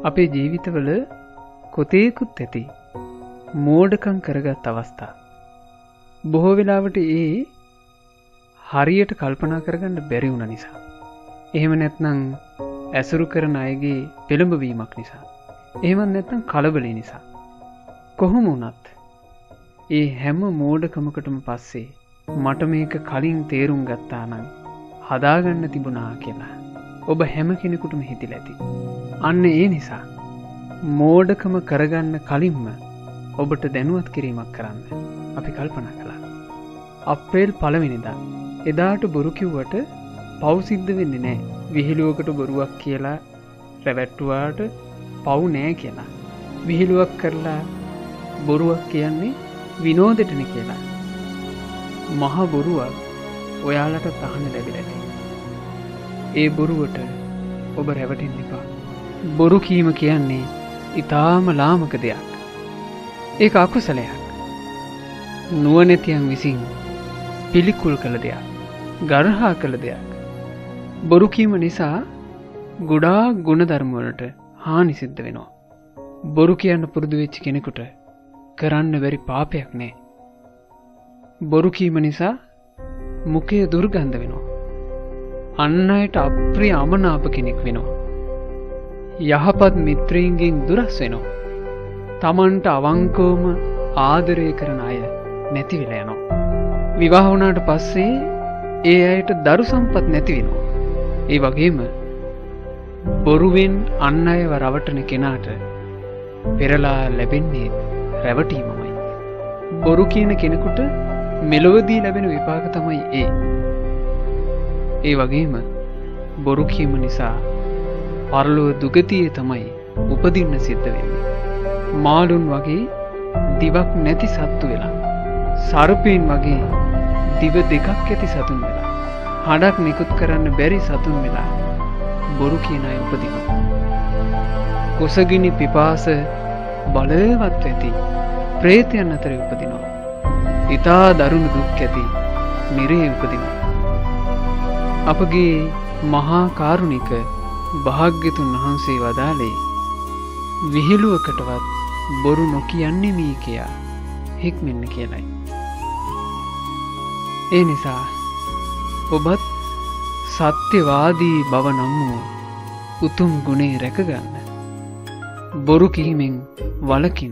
අපේ ජීවිතවල කොතේකුත් ඇති මෝඩකම් කරගත් අවස්ථා. බොහෝ වෙලාවට ඒ හරියට කල්පනා කරගන්න බැරි වුණ නිසා. එහෙම නැත්නම් ඇසුරු කරන අයගේ පෙළඹවීමක් නිසා. එහෙමත් නැත්නම් කලබලේ නිසා. කොහොම වුණත් ඒ හැම මෝඩකමකටම පස්සේ මට මේක කලින් තේරුම් ගත්තා නම් හදාගන්න තිබුණා කියලා ඔබ හැම කෙනෙකුටම හිතිලා ඇති. අන්න ඒ නිසා මෝඩකම කරගන්න කලින්ම ඔබට දැනුවත් කිරීමක් කරන්න අපි කල්පනා කළා. අප්‍රේල් 1 වෙනිදා එදාට බොරු කිව්වට පව් සිද්ධ වෙන්නේ නැහැ. විහිළුවකට බොරුවක් කියලා රැවට්ටුවාට පව් නෑ කියලා. විහිළුවක් කරලා බොරුවක් කියන්නේ විනෝදෙටනේ කියලා. මහ බොරුවක් ඔයාලට තහන්න ලැබිලා ඇති. ඒ බොරුවට ඔබ රැවටෙන්න එපා. බොරු කීම කියන්නේ ඊටාම ලාමක දෙයක්. ඒක අකුසලයක්. නුවණැතියන් විසින් පිළිකුල් කළ දෙයක්. ගරහා කළ දෙයක්. බොරු කීම නිසා ගොඩාක් ගුණධර්ම වලට හානි සිද්ධ වෙනවා. බොරු කියන්න පුරුදු වෙච්ච කෙනෙකුට කරන්න බැරි පාපයක් නෑ. බොරු කීම නිසා මුඛය දුර්ගන්ධ වෙනවා. අන් අයට අප්‍රිය අමනාප කෙනෙක් වෙනවා. යහපත් මිත්‍රයින්ගෙන් දුරස් වෙනවා. තමන්ට අවංකවම ආදරය කරන අය නැති වෙලා යනවා. විවාහ වුණාට පස්සේ ඒ අයට දරු සම්පත් නැති වෙනවා. ඒ වගේම බොරුවෙන් අන් අයව රවටන කෙනාට පෙරලා ලැබෙන්නේ රැවටීමමයි. බොරු කියන කෙනෙකුට මෙලොවදී ලැබෙන විපාක තමයි ඒ. ඒ වගේම බොරු කීම නිසා පරලොව දුගතියේ තමයි උපදින්න සිද්ධ වෙන්නේ. මාළුන් වගේ දිවක් නැති සත්තු වෙලා, සර්පීන් වගේ දිව දෙකක් ඇති සතුන් වෙලා, හඩක් නිකුත් කරන්න බැරි සතුන් වෙලා බොරු කියන අය උපදිනවා. කුසගිනි පිපාස බලවත් ඇති ප්‍රේතයන් අතරේ උපදිනවා. ඊතා දරුණු දුක් ඇති නිරේ උපදිනවා. අපගේ මහා කාරුණික භාග්‍යතුන් වහන්සේ වදාළේ විහිළුවකටවත් බොරු නොකියන්නේ මී කියා හික්මෙන්න කියලයි. ඒ නිසා ඔබත් සත්‍යවාදී බව නම් වූ උතුම් ගුණේ රැකගන්න. බොරු කීමෙන් වළකින්න.